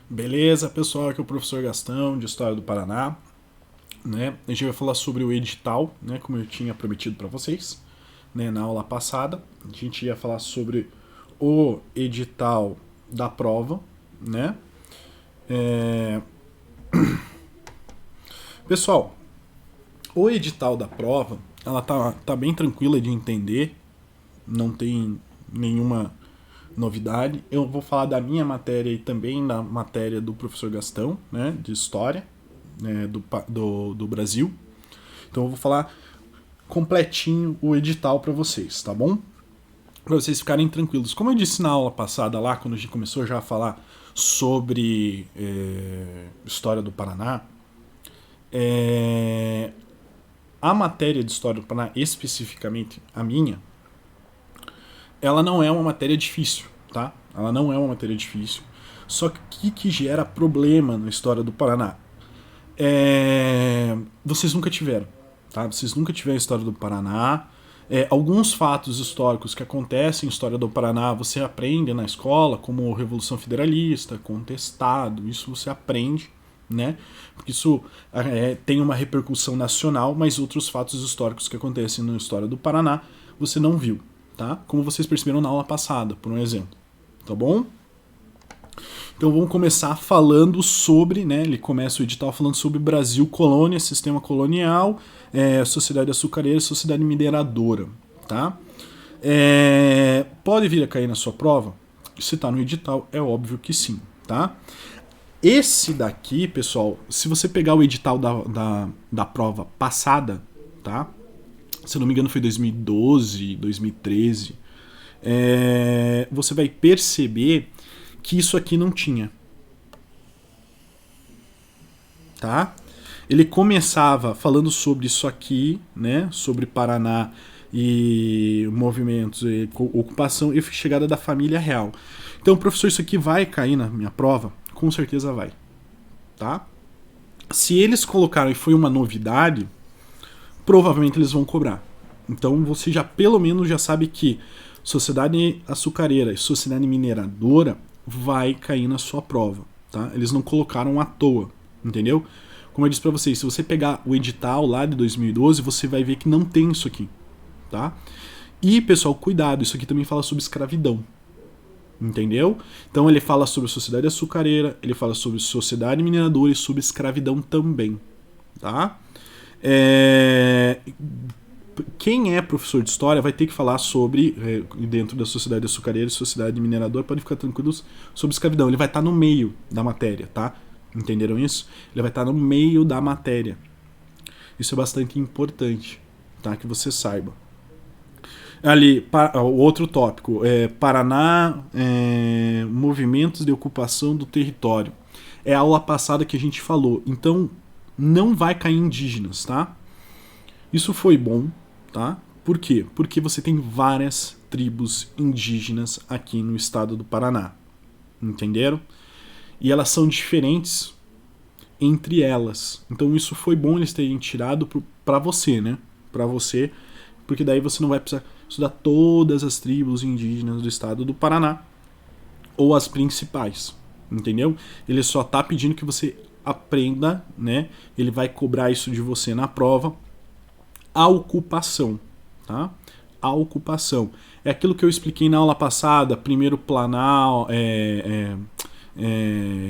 Beleza, pessoal, aqui é o professor Gastão, de História do Paraná, né? A gente vai falar sobre o edital, né, como eu tinha prometido para vocês, né, na aula passada. A gente ia falar sobre o edital da prova, né? É... Pessoal, o edital da prova, ela tá bem tranquila de entender, não tem nenhuma novidade. Eu vou falar da minha matéria e também da matéria do professor Gastão, né, de História, né, do Brasil. Então eu vou falar completinho o edital para vocês, tá bom? Para vocês ficarem tranquilos. Como eu disse na aula passada lá, quando a gente começou já a falar sobre História do Paraná, a matéria de História do Paraná, especificamente a minha, ela não é uma matéria difícil, tá? Ela não é uma matéria difícil. Só que o que gera problema na História do Paraná? Vocês nunca tiveram, tá? Vocês nunca tiveram a História do Paraná. Alguns fatos históricos que acontecem em História do Paraná você aprende na escola, como Revolução Federalista, Contestado, isso você aprende, né? Porque isso tem uma repercussão nacional, mas outros fatos históricos que acontecem na História do Paraná você não viu, tá? Como vocês perceberam na aula passada, por um exemplo, tá bom? Então vamos começar falando sobre, né, ele começa o edital falando sobre Brasil, colônia, sistema colonial, sociedade açucareira e sociedade mineradora, tá? Pode vir a cair na sua prova? Se tá no edital, é óbvio que sim, tá? Esse daqui, pessoal, se você pegar o edital da prova passada, tá? Se eu não me engano foi 2012, 2013, você vai perceber que isso aqui não tinha. Tá? Ele começava falando sobre isso aqui, né? Sobre Paraná e movimentos, e ocupação e chegada da família real. Então, professor, isso aqui vai cair na minha prova? Com certeza vai. Tá? Se eles colocaram e foi uma novidade, provavelmente eles vão cobrar. Então você já pelo menos já sabe que sociedade açucareira e sociedade mineradora vai cair na sua prova, tá? Eles não colocaram à toa, entendeu? Como eu disse para vocês, se você pegar o edital lá de 2012, você vai ver que não tem isso aqui, tá? E, pessoal, cuidado, isso aqui também fala sobre escravidão, entendeu? Então ele fala sobre sociedade açucareira, ele fala sobre sociedade mineradora e sobre escravidão também, tá? Quem é professor de história vai ter que falar sobre, dentro da sociedade açucareira e sociedade mineradora, pode ficar tranquilos sobre escravidão. Ele vai estar no meio da matéria, tá? Entenderam isso? Ele vai estar no meio da matéria. Isso é bastante importante, tá? Que você saiba. Ali, o outro tópico, Paraná, movimentos de ocupação do território. É a aula passada que a gente falou. Então, não vai cair indígenas, tá? Isso foi bom, tá? Por quê? Porque você tem várias tribos indígenas aqui no estado do Paraná. Entenderam? E elas são diferentes entre elas. Então isso foi bom eles terem tirado pra você, né? Pra você, porque daí você não vai precisar estudar todas as tribos indígenas do estado do Paraná ou as principais, entendeu? Ele só tá pedindo que você aprenda, né? Ele vai cobrar isso de você na prova. A ocupação, tá? A ocupação. É aquilo que eu expliquei na aula passada, primeiro planal,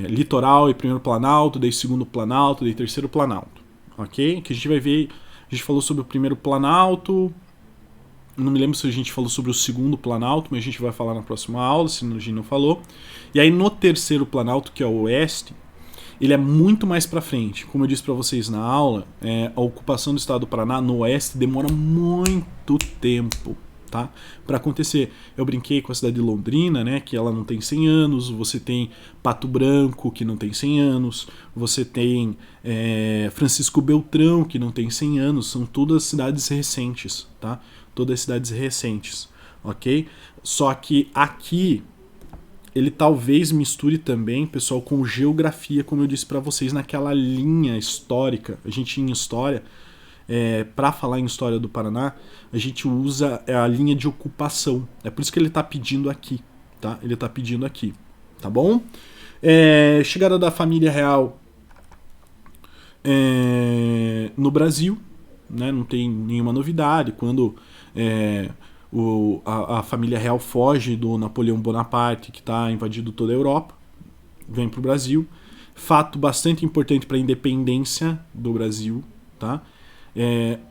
litoral e primeiro planalto, daí segundo planalto, daí terceiro planalto, ok? Que a gente vai ver, a gente falou sobre o primeiro planalto, não me lembro se a gente falou sobre o segundo planalto, mas a gente vai falar na próxima aula, se a gente não falou. E aí no terceiro planalto, que é o oeste, ele é muito mais para frente. Como eu disse para vocês na aula, a ocupação do estado do Paraná no oeste demora muito tempo, tá? Para acontecer. Eu brinquei com a cidade de Londrina, né, que ela não tem 100 anos, você tem Pato Branco, que não tem 100 anos, você tem Francisco Beltrão, que não tem 100 anos, são todas cidades recentes, tá? Todas cidades recentes, ok? Só que aqui ele talvez misture também, pessoal, com geografia, como eu disse para vocês naquela linha histórica. A gente em história, para falar em história do Paraná, a gente usa a linha de ocupação. É por isso que ele está pedindo aqui, tá? Ele está pedindo aqui, tá bom? Chegada da família real no Brasil, né? Não tem nenhuma novidade. Quando a família real foge do Napoleão Bonaparte, que está invadindo toda a Europa, vem para o Brasil. Fato bastante importante para a independência do Brasil, tá?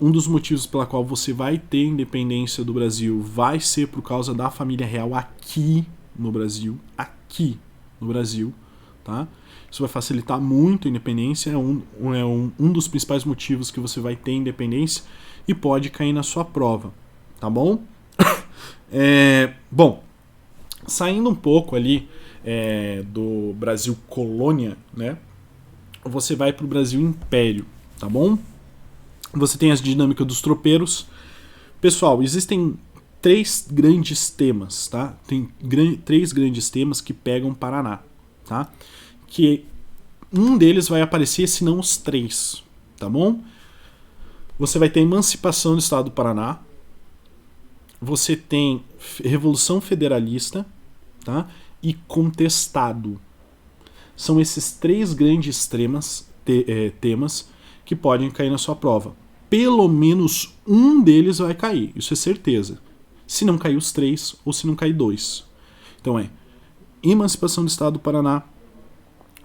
Um dos motivos pela qual você vai ter independência do Brasil vai ser por causa da família real aqui no Brasil, tá? Isso vai facilitar muito a independência, é um dos principais motivos que você vai ter independência e pode cair na sua prova, tá bom? Bom, saindo um pouco ali do Brasil colônia, né? Você vai para o Brasil império, tá bom? Você tem as dinâmicas dos tropeiros. Pessoal, existem 3 grandes temas, tá? Tem 3 grandes temas que pegam Paraná, tá? Que um deles vai aparecer, se não os 3, tá bom? Você vai ter a emancipação do estado do Paraná. Você tem Revolução Federalista, tá? E contestado. São esses 3 grandes temas que podem cair na sua prova. Pelo menos um deles vai cair, isso é certeza. Se não cair os 3 ou se não cair 2. Então emancipação do estado do Paraná,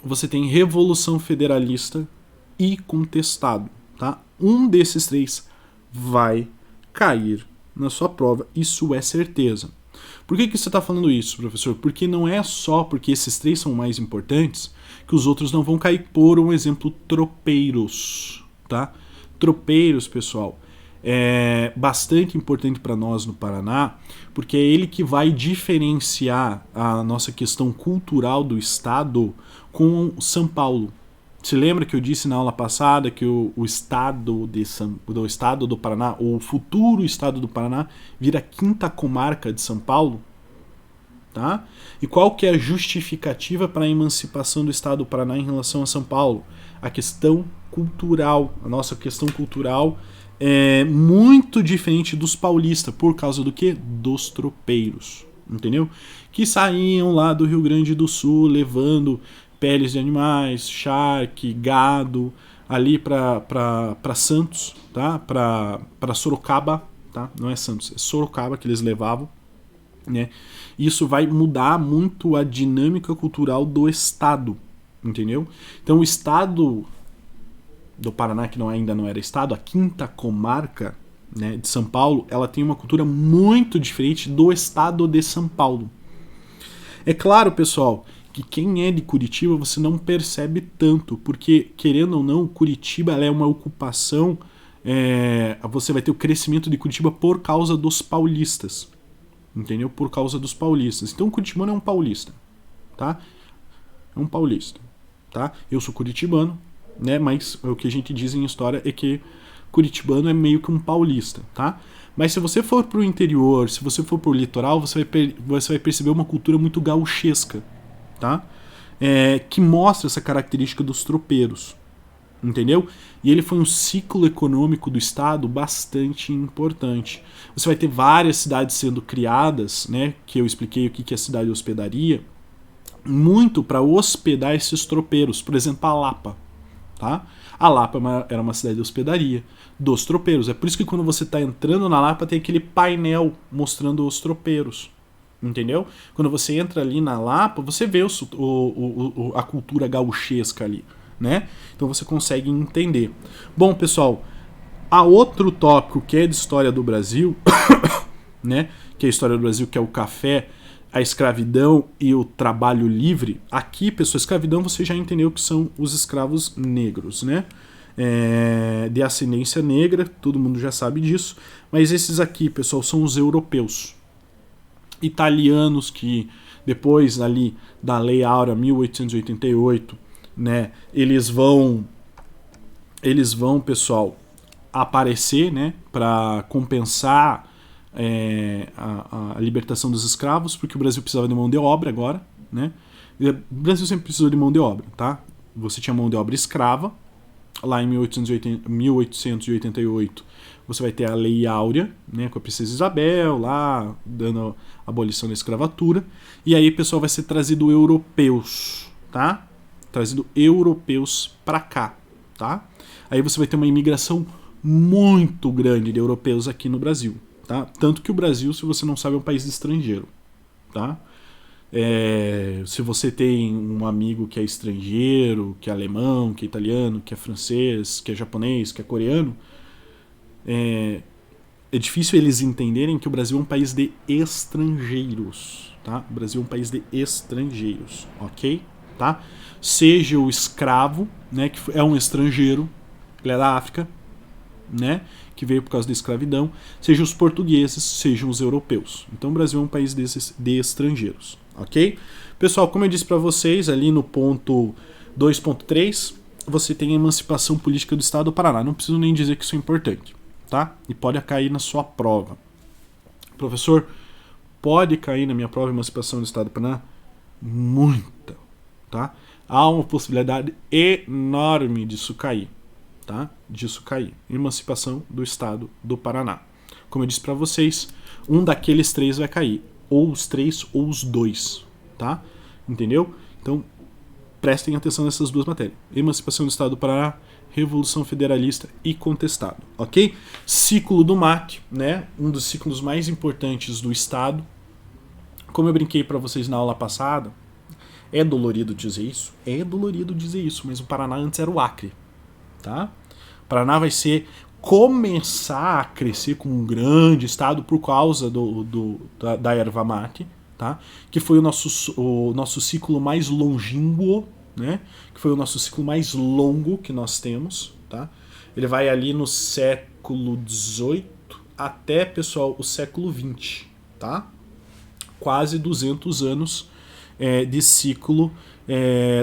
você tem Revolução Federalista e contestado, tá? Um desses 3 vai cair na sua prova, isso é certeza. Por que você está falando isso, professor? Porque não é só porque esses 3 são mais importantes que os outros não vão cair. Por um exemplo, tropeiros, tá? Tropeiros, pessoal, é bastante importante para nós no Paraná, porque é ele que vai diferenciar a nossa questão cultural do estado com São Paulo. Se lembra que eu disse na aula passada que o estado do Paraná, ou o futuro estado do Paraná, vira a 5ª comarca de São Paulo? Tá? E qual que é a justificativa para a emancipação do estado do Paraná em relação a São Paulo? A questão cultural. A nossa questão cultural é muito diferente dos paulistas. Por causa do quê? Dos tropeiros. Entendeu? Que saíam lá do Rio Grande do Sul levando peles de animais, charque, gado, ali para Santos, tá? Para Sorocaba, tá? Não é Santos, é Sorocaba que eles levavam, né? Isso vai mudar muito a dinâmica cultural do estado, entendeu? Então o estado do Paraná, que ainda não era estado, a 5ª comarca, né, de São Paulo, ela tem uma cultura muito diferente do estado de São Paulo. É claro, pessoal, que quem é de Curitiba você não percebe tanto, porque, querendo ou não, Curitiba ela é uma ocupação, você vai ter o crescimento de Curitiba por causa dos paulistas, entendeu? Por causa dos paulistas. Então o curitibano é um paulista, tá? É um paulista, tá? Eu sou curitibano, né? Mas o que a gente diz em história é que curitibano é meio que um paulista, tá? Mas se você for pro interior, se você for pro litoral, você vai perceber uma cultura muito gauchesca, tá? Que mostra essa característica dos tropeiros, entendeu? E ele foi um ciclo econômico do estado bastante importante. Você vai ter várias cidades sendo criadas, né? Que eu expliquei o que é a cidade hospedaria, muito para hospedar esses tropeiros. Por exemplo, a Lapa, tá? A Lapa era uma cidade de hospedaria dos tropeiros. É por isso que quando você está entrando na Lapa tem aquele painel mostrando os tropeiros. Entendeu? Quando você entra ali na Lapa, você vê a cultura gauchesca ali, né? Então você consegue entender. Bom, pessoal, há outro tópico que é de história do Brasil, né? Que é a história do Brasil, que é o café, a escravidão e o trabalho livre. Aqui, pessoal, escravidão você já entendeu que são os escravos negros, né? De ascendência negra, todo mundo já sabe disso. Mas esses aqui, pessoal, são os europeus. Italianos que depois ali da Lei Áurea 1888, né, eles vão, pessoal, aparecer, né, para compensar a libertação dos escravos, porque o Brasil precisava de mão de obra agora, né? O Brasil sempre precisou de mão de obra, tá? Você tinha mão de obra escrava. Lá em 1888 você vai ter a Lei Áurea, né, com a Princesa Isabel, lá dando a abolição da escravatura. E aí, pessoal, vai ser trazido europeus, tá? Trazido europeus para cá, tá? Aí você vai ter uma imigração muito grande de europeus aqui no Brasil, tá? Tanto que o Brasil, se você não sabe, é um país estrangeiro, tá? Se você tem um amigo que é estrangeiro, que é alemão, que é italiano, que é francês, que é japonês, que é coreano, é difícil eles entenderem que o Brasil é um país de estrangeiros, tá? O Brasil é um país de estrangeiros, ok? Tá? Seja o escravo, né, que é um estrangeiro, ele é da África, né, que veio por causa da escravidão, seja os portugueses, sejam os europeus. Então o Brasil é um país de estrangeiros, ok? Pessoal, como eu disse para vocês, ali no ponto 2.3, você tem a emancipação política do Estado do Paraná. Não preciso nem dizer que isso é importante, tá? E pode cair na sua prova. Professor, pode cair na minha prova a emancipação do Estado do Paraná? Muita, tá? Há uma possibilidade enorme disso cair, tá? Disso cair. Emancipação do Estado do Paraná. Como eu disse para vocês, um daqueles três vai cair. Ou os três ou os dois, tá? Entendeu? Então, prestem atenção nessas duas matérias. Emancipação do Estado do Paraná, Revolução Federalista e Contestado, ok? Ciclo do mate, né? Um dos ciclos mais importantes do Estado. Como eu brinquei para vocês na aula passada, é dolorido dizer isso? É dolorido dizer isso, mas o Paraná antes era o Acre, tá? O Paraná vai começar a crescer como um grande estado por causa da erva mate, tá? Que foi o nosso ciclo mais longínquo, né? Que foi o nosso ciclo mais longo que nós temos, tá? Ele vai ali no século XVIII até, pessoal, o século XX, tá? Quase 200 anos de ciclo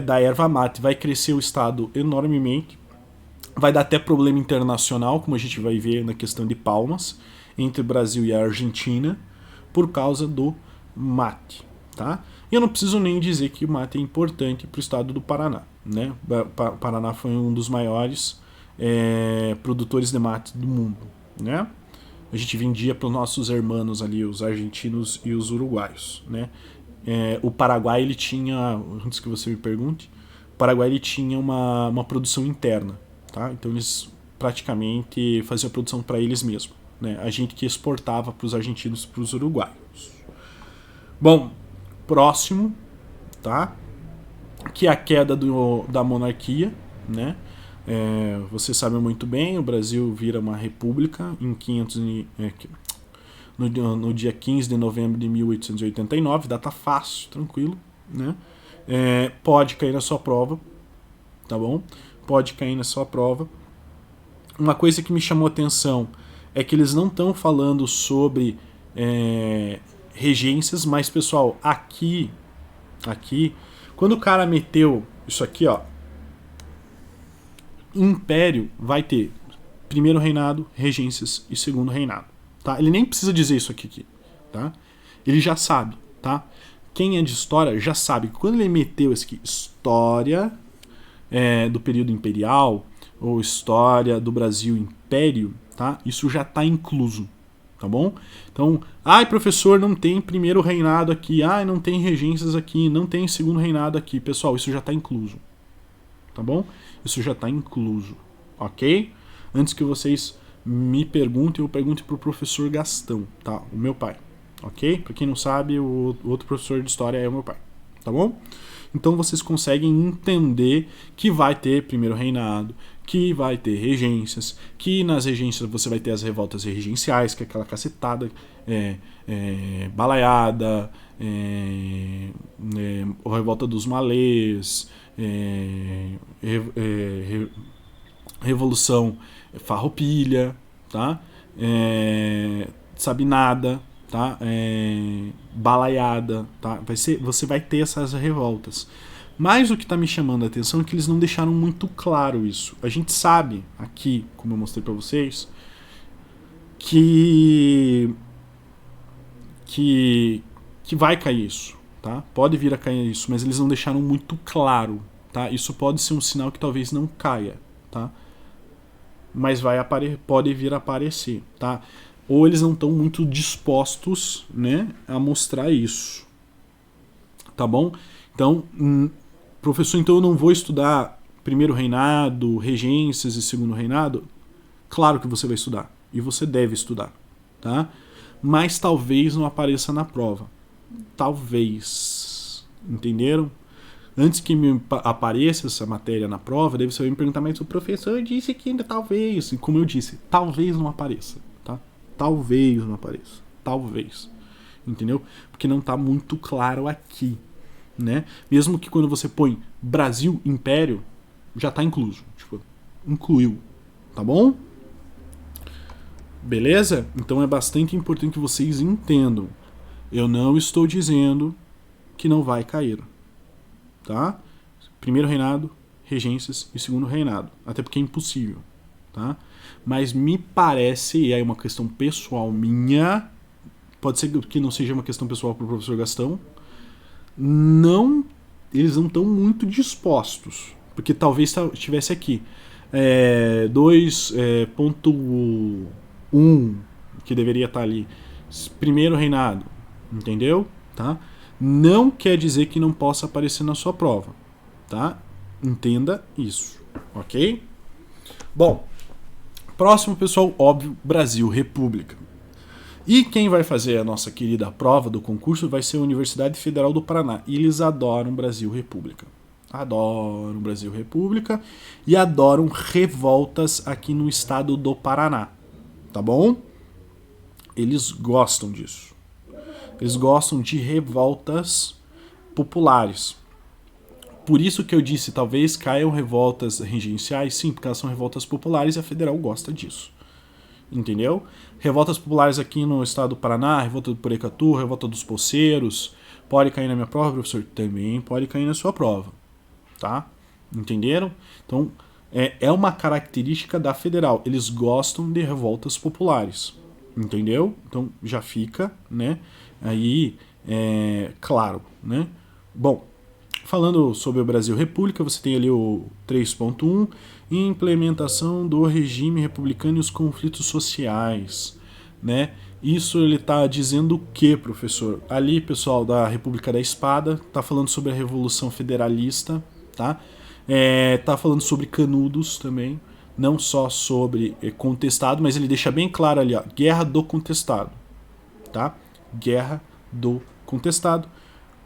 da erva mate. Vai crescer o estado enormemente. Vai dar até problema internacional, como a gente vai ver na questão de Palmas, entre o Brasil e a Argentina, por causa do mate, tá? E eu não preciso nem dizer que o mate é importante para o estado do Paraná, né? O Paraná foi um dos maiores produtores de mate do mundo, né? A gente vendia para os nossos irmãos ali, os argentinos e os uruguaios, né? O Paraguai, ele tinha, antes que você me pergunte, o Paraguai ele tinha uma produção interna, tá? Então eles praticamente faziam a produção para eles mesmos, né? A gente que exportava para os argentinos e para os uruguaios. Bom, próximo, tá? Que é a queda da monarquia, né? Você sabe muito bem, o Brasil vira uma república em no dia 15 de novembro de 1889, data fácil, tranquilo, né? Pode cair na sua prova, tá bom? Pode cair na sua prova. Uma coisa que me chamou a atenção é que eles não estão falando sobre regências, mas, pessoal, aqui, quando o cara meteu isso aqui, ó, império, vai ter primeiro reinado, regências e segundo reinado, tá? Ele nem precisa dizer isso aqui, tá? Ele já sabe, tá? Quem é de história já sabe que quando ele meteu esse aqui, história do período imperial ou história do Brasil Império, tá? Isso já está incluso, tá bom? Então, professor, não tem primeiro reinado aqui, não tem regências aqui, não tem segundo reinado aqui. Pessoal, isso já está incluso, tá bom? Isso já está incluso, ok? Antes que vocês me perguntem, eu pergunte para o professor Gastão, tá? O meu pai, ok? Para quem não sabe, o outro professor de história é o meu pai, tá bom? Então vocês conseguem entender que vai ter primeiro reinado, que vai ter regências, que nas regências você vai ter as revoltas regenciais, que é aquela cacetada, balaiada, a revolta dos malês, revolução farroupilha, tá? Sabinada, tá? Balaiada, tá? Você vai ter essas revoltas. Mas o que está me chamando a atenção é que eles não deixaram muito claro isso. A gente sabe aqui, como eu mostrei para vocês, que vai cair isso, tá? Pode vir a cair isso, mas eles não deixaram muito claro, tá? Isso pode ser um sinal que talvez não caia, tá? Mas pode vir a aparecer, tá? Ou eles não estão muito dispostos, né, a mostrar isso, tá bom? Então, Professor, então eu não vou estudar primeiro reinado, regências e segundo reinado? Claro que você vai estudar. E você deve estudar. Tá? Mas talvez não apareça na prova. Talvez. Entenderam? Antes que me apareça essa matéria na prova, daí você vai me perguntar, mas o professor disse que ainda talvez. E como eu disse, talvez não apareça. Tá? Talvez não apareça. Talvez. Entendeu? Porque não está muito claro aqui. Né? Mesmo que quando você põe Brasil Império, já está incluso. Tipo, incluiu. Tá bom? Beleza? Então é bastante importante que vocês entendam. Eu não estou dizendo que não vai cair. Tá? Primeiro reinado, regências e segundo reinado. Até porque é impossível. Tá? Mas me parece, e aí é uma questão pessoal minha, pode ser que não seja uma questão pessoal para o professor Gastão, eles não estão muito dispostos. Porque talvez estivesse aqui 2.1 que deveria estar ali, primeiro reinado, entendeu? Tá? Não quer dizer que não possa aparecer na sua prova, tá? Entenda isso, ok? Bom, próximo, pessoal, óbvio, Brasil República. E quem vai fazer a nossa querida prova do concurso vai ser a Universidade Federal do Paraná. E eles adoram Brasil República. Adoram Brasil República e adoram revoltas aqui no estado do Paraná. Tá bom? Eles gostam disso. Eles gostam de revoltas populares. Por isso que eu disse, talvez caiam revoltas regenciais, sim, porque elas são revoltas populares e a federal gosta disso. Entendeu? Revoltas populares aqui no estado do Paraná, revolta do Porecatu, revolta dos poceiros, pode cair na minha prova, professor? Também pode cair na sua prova. Tá? Entenderam? Então, é uma característica da federal. Eles gostam de revoltas populares. Entendeu? Então, já fica, né? Aí, claro, né? Bom, falando sobre o Brasil República, você tem ali o 3.1, implementação do regime republicano e os conflitos sociais, né? Isso ele está dizendo o que, professor? Ali, pessoal, da República da Espada, está falando sobre a Revolução Federalista, tá? Tá falando sobre Canudos também, não só sobre contestado, mas ele deixa bem claro ali, ó, Guerra do Contestado, tá? Guerra do Contestado.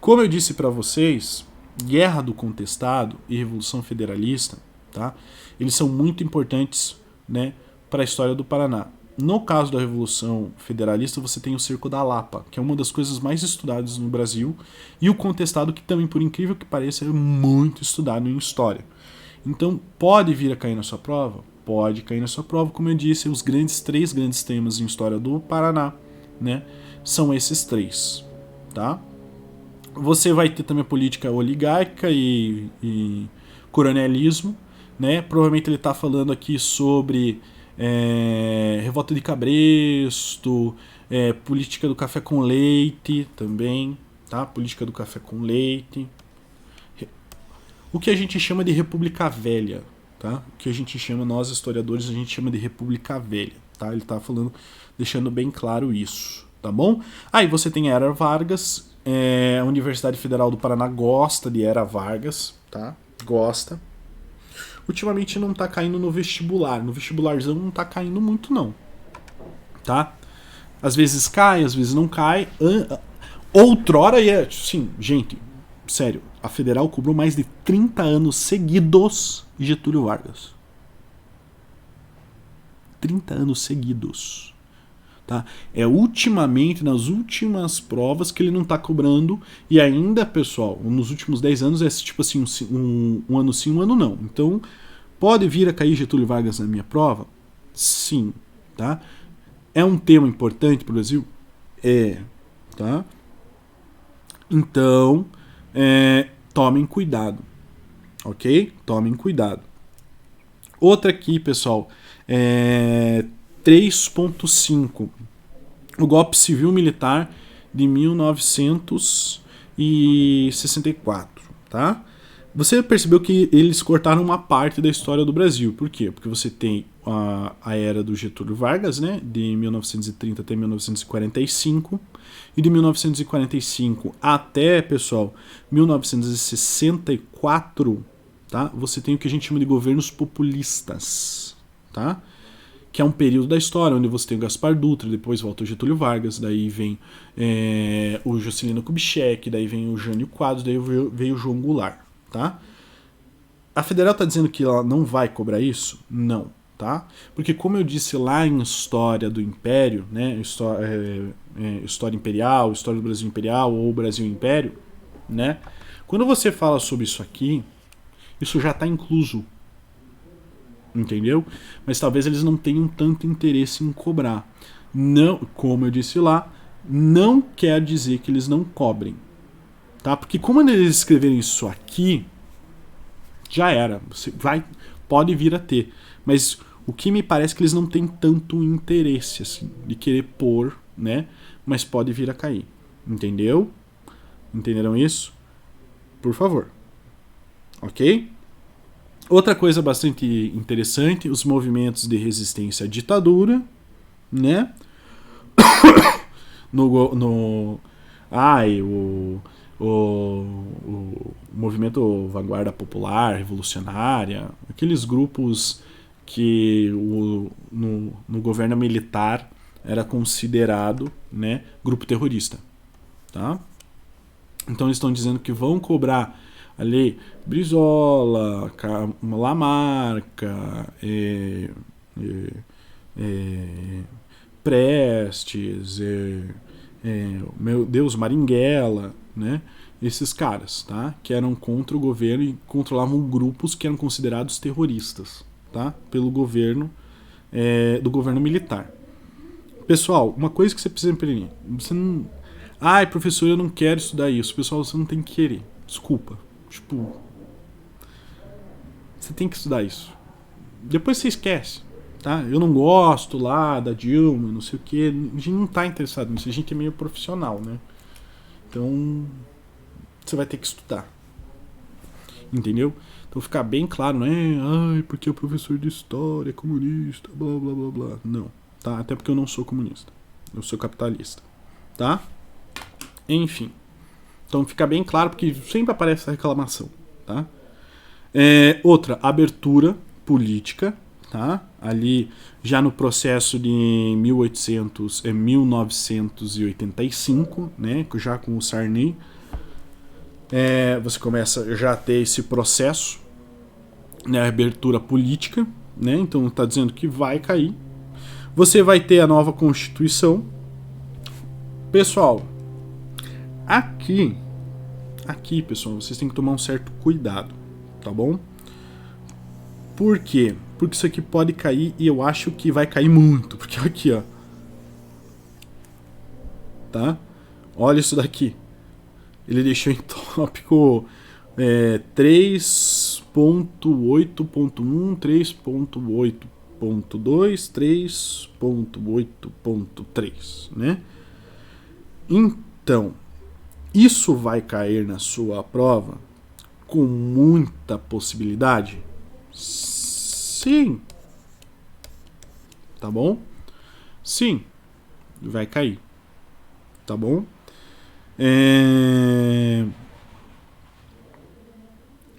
Como eu disse para vocês, Guerra do Contestado e Revolução Federalista, tá? Eles são muito importantes, né, para a história do Paraná. No caso da Revolução Federalista, você tem o Cerco da Lapa, que é uma das coisas mais estudadas no Brasil, e o Contestado, que também, por incrível que pareça, é muito estudado em história. Então, pode vir a cair na sua prova? Pode cair na sua prova. Como eu disse, os três grandes temas em história do Paraná, né, são esses três, tá? Você vai ter também a política oligárquica e coronelismo, né? Provavelmente ele está falando aqui sobre revolta de Cabresto, política do café com leite também, tá? Política do café com leite. O que a gente chama de República Velha, tá? O que a gente chama, nós historiadores, a gente chama de República Velha, tá? Ele está falando, deixando bem claro isso, tá bom? Aí você tem a Era Vargas, a Universidade Federal do Paraná gosta de Era Vargas, tá? Gosta. Ultimamente não tá caindo no vestibular. No vestibularzão não tá caindo muito, não. Tá? Às vezes cai, às vezes não cai. Outrora, sim, gente, sério, a Federal cobrou mais de 30 anos seguidos Getúlio Vargas. 30 anos seguidos. Tá? Ultimamente, nas últimas provas, que ele não está cobrando. E ainda, pessoal, nos últimos 10 anos é tipo assim, um ano sim, um ano não. Então, pode vir a cair Getúlio Vargas na minha prova? Sim. Tá? É um tema importante para o Brasil? Tá? Então, tomem cuidado. Ok? Tomem cuidado. Outra aqui, pessoal, 3.5, o golpe civil-militar de 1964, tá? Você percebeu que eles cortaram uma parte da história do Brasil. Por quê? Porque você tem a era do Getúlio Vargas, né, de 1930 até 1945, e de 1945 até, pessoal, 1964, tá? Você tem o que a gente chama de governos populistas, tá? Que é um período da história onde você tem o Gaspar Dutra, depois volta o Getúlio Vargas, daí vem o Juscelino Kubitschek, daí vem o Jânio Quadros, daí veio o João Goulart, tá? A Federal está dizendo que ela não vai cobrar isso? Não, tá? Porque como eu disse lá em História do Império, né, História Imperial, História do Brasil Imperial ou Brasil Império, né, quando você fala sobre isso aqui, isso já está incluso, entendeu? Mas talvez eles não tenham tanto interesse em cobrar. Não, como eu disse lá, não quer dizer que eles não cobrem, tá? Porque como eles escreverem isso aqui, já era. Você pode vir a ter. Mas o que me parece é que eles não têm tanto interesse assim, de querer pôr, né? Mas pode vir a cair. Entendeu? Entenderam isso? Por favor. Ok? Outra coisa bastante interessante, os movimentos de resistência à ditadura, né? O movimento Vanguarda Popular, Revolucionária, aqueles grupos que no governo militar era considerado, né, grupo terrorista, tá? Então eles estão dizendo que vão cobrar ali Brizola, Lamarca, Prestes, meu Deus, Marighella, né? Esses caras, tá? Que eram contra o governo e controlavam grupos que eram considerados terroristas, tá? Pelo governo, do governo militar. Pessoal, uma coisa que você precisa aprender, você não... Ai, professor, eu não quero estudar isso. Pessoal, você não tem que querer. Desculpa. Tipo, você tem que estudar isso. Depois você esquece, tá? Eu não gosto lá da Dilma, não sei o que. A gente não tá interessado nisso. A gente é meio profissional, né? Então, você vai ter que estudar. Entendeu? Então ficar bem claro, não é? Ai, porque o professor de história é comunista, blá blá blá blá. Não, tá? Até porque eu não sou comunista. Eu sou capitalista, tá? Enfim. Então fica bem claro, porque sempre aparece essa reclamação, tá? Outra, abertura política, tá? Ali já no processo de 1985, né? Já com o Sarney, você começa já a ter esse processo, né? Abertura política, né? Então está dizendo que vai cair. Você vai ter a nova Constituição. Pessoal, aqui, pessoal, vocês têm que tomar um certo cuidado, tá bom? Por quê? Porque isso aqui pode cair e eu acho que vai cair muito. Porque aqui, ó. Tá? Olha isso daqui. Ele deixou em tópico 3.8.1, 3.8.2, 3.8.3, né? Então, isso vai cair na sua prova com muita possibilidade? Sim. Tá bom? Sim. Vai cair. Tá bom?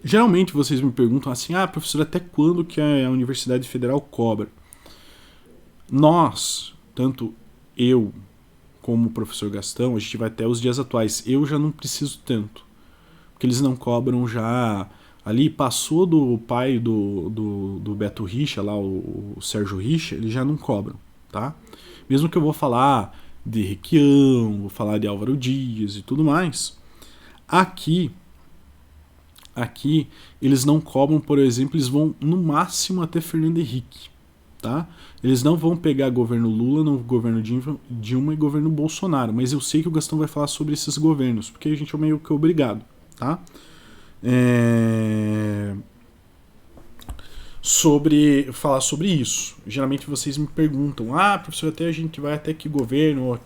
Geralmente vocês me perguntam assim: professor, até quando que a Universidade Federal cobra? Nós, tanto eu como o professor Gastão, a gente vai até os dias atuais. Eu já não preciso tanto, porque eles não cobram já. Ali passou do pai do Beto Richa, lá o Sérgio Richa, eles já não cobram, tá? Mesmo que eu vou falar de Requião, vou falar de Álvaro Dias e tudo mais, aqui eles não cobram, por exemplo, eles vão no máximo até Fernando Henrique, tá? Eles não vão pegar governo Lula, no governo Dilma e governo Bolsonaro, mas eu sei que o Gastão vai falar sobre esses governos, porque a gente é meio que obrigado, tá? Falar sobre isso. Geralmente vocês me perguntam: professor, até a gente vai até que governo,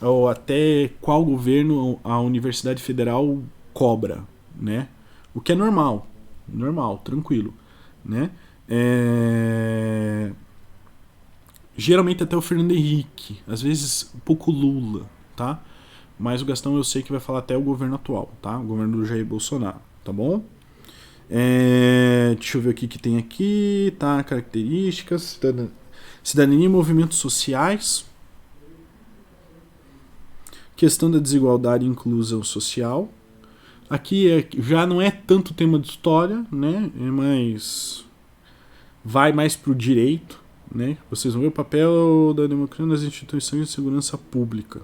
ou até qual governo a Universidade Federal cobra, né? O que é normal, tranquilo, né? Geralmente até o Fernando Henrique, às vezes um pouco Lula, tá? Mas o Gastão eu sei que vai falar até o governo atual, tá? O governo do Jair Bolsonaro, tá bom? Deixa eu ver o que tem aqui, tá? Características, cidadania e movimentos sociais, questão da desigualdade e inclusão social. Aqui já não é tanto tema de história, né? Vai mais pro direito, né? Vocês vão ver o papel da democracia nas instituições de segurança pública.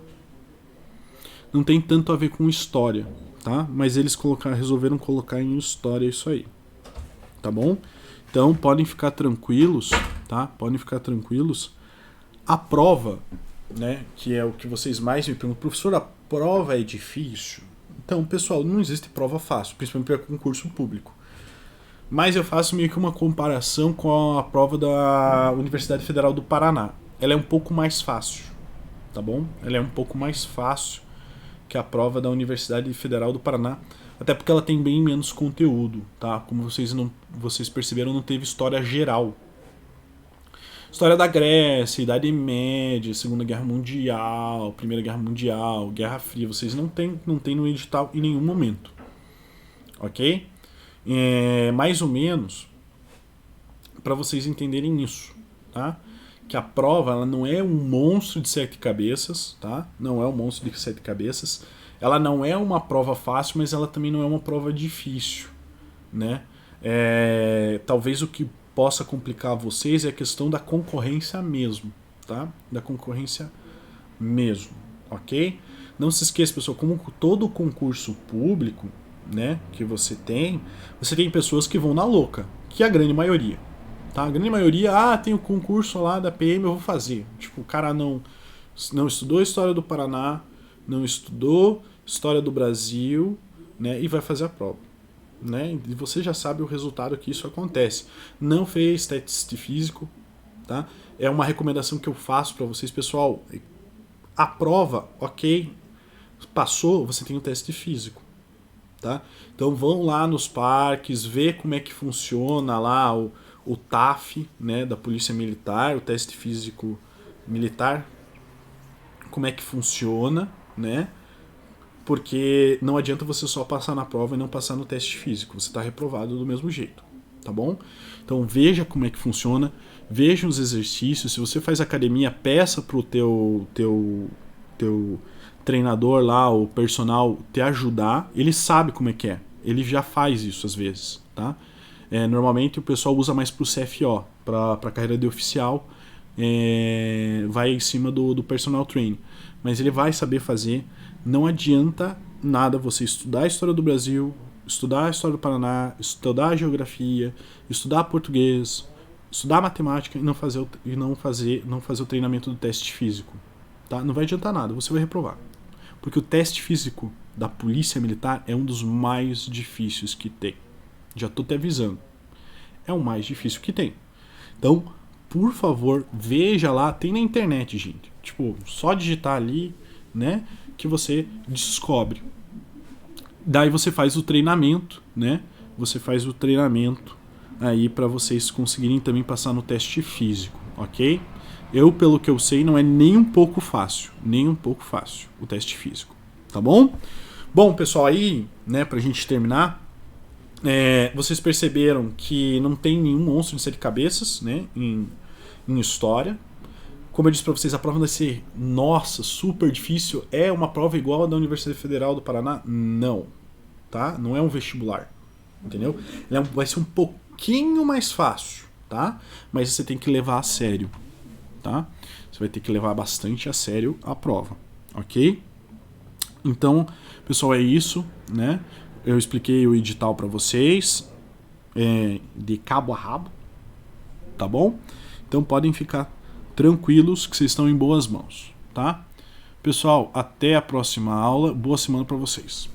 Não tem tanto a ver com história, tá? Mas eles resolveram colocar em história isso aí, tá bom? Então podem ficar tranquilos, tá? Podem ficar tranquilos. A prova, né? Que é o que vocês mais me perguntam, professor, a prova é difícil? Então, pessoal, não existe prova fácil, principalmente para concurso público. Mas eu faço meio que uma comparação com a prova da Universidade Federal do Paraná. Ela é um pouco mais fácil, tá bom? Ela é um pouco mais fácil que a prova da Universidade Federal do Paraná, até porque ela tem bem menos conteúdo, tá? Como vocês perceberam, não teve história geral. História da Grécia, Idade Média, Segunda Guerra Mundial, Primeira Guerra Mundial, Guerra Fria, vocês não tem no edital em nenhum momento, ok? Mais ou menos para vocês entenderem isso, tá? Que a prova ela não é um monstro de 7 cabeças, tá? Não é um monstro de 7 cabeças. Ela não é uma prova fácil, mas ela também não é uma prova difícil, né? Talvez o que possa complicar vocês é a questão da concorrência mesmo, tá? Da concorrência mesmo, ok? Não se esqueça, pessoal, como todo concurso público, né, que você tem pessoas que vão na louca, que é a grande maioria. Tá? A grande maioria, tem o concurso lá da PM, eu vou fazer. Tipo, o cara não estudou História do Paraná, não estudou História do Brasil, né, e vai fazer a prova. Né? E você já sabe o resultado que isso acontece. Não fez teste físico, tá? É uma recomendação que eu faço para vocês, pessoal. A prova, ok, passou, você tem o teste físico. Tá? Então vão lá nos parques, ver como é que funciona lá o TAF, né, da Polícia Militar, o teste físico militar, como é que funciona, né? Porque não adianta você só passar na prova e não passar no teste físico, você está reprovado do mesmo jeito, tá bom? Então veja como é que funciona, veja os exercícios, se você faz academia, peça pro teu treinador lá, o personal, te ajudar, ele sabe como é que é, ele já faz isso às vezes, tá? Normalmente o pessoal usa mais pro CFO, pra carreira de oficial, vai em cima do personal training, mas ele vai saber fazer. Não adianta nada você estudar a história do Brasil, estudar a história do Paraná, estudar a geografia, estudar português, estudar matemática e não fazer o treinamento do teste físico, tá? Não vai adiantar nada, você vai reprovar. Porque o teste físico da Polícia Militar é um dos mais difíceis que tem. Já tô te avisando. É o mais difícil que tem. Então, por favor, veja lá, tem na internet, gente. Tipo, só digitar ali, né, que você descobre. Daí você faz o treinamento, né? Você faz o treinamento aí para vocês conseguirem também passar no teste físico, ok? Pelo que eu sei, não é nem um pouco fácil o teste físico, tá bom? Bom, pessoal, aí, né, pra gente terminar, vocês perceberam que não tem nenhum monstro de 7 cabeças, né, em história. Como eu disse pra vocês, a prova vai ser, nossa, super difícil. É uma prova igual a da Universidade Federal do Paraná? Não, tá? Não é um vestibular, entendeu? Vai ser um pouquinho mais fácil, tá? Mas você tem que levar a sério, tá? Você vai ter que levar bastante a sério a prova, ok? Então, pessoal, é isso, né? Eu expliquei o edital para vocês, de cabo a rabo, tá bom? Então podem ficar tranquilos que vocês estão em boas mãos, tá? Pessoal, até a próxima aula. Boa semana para vocês.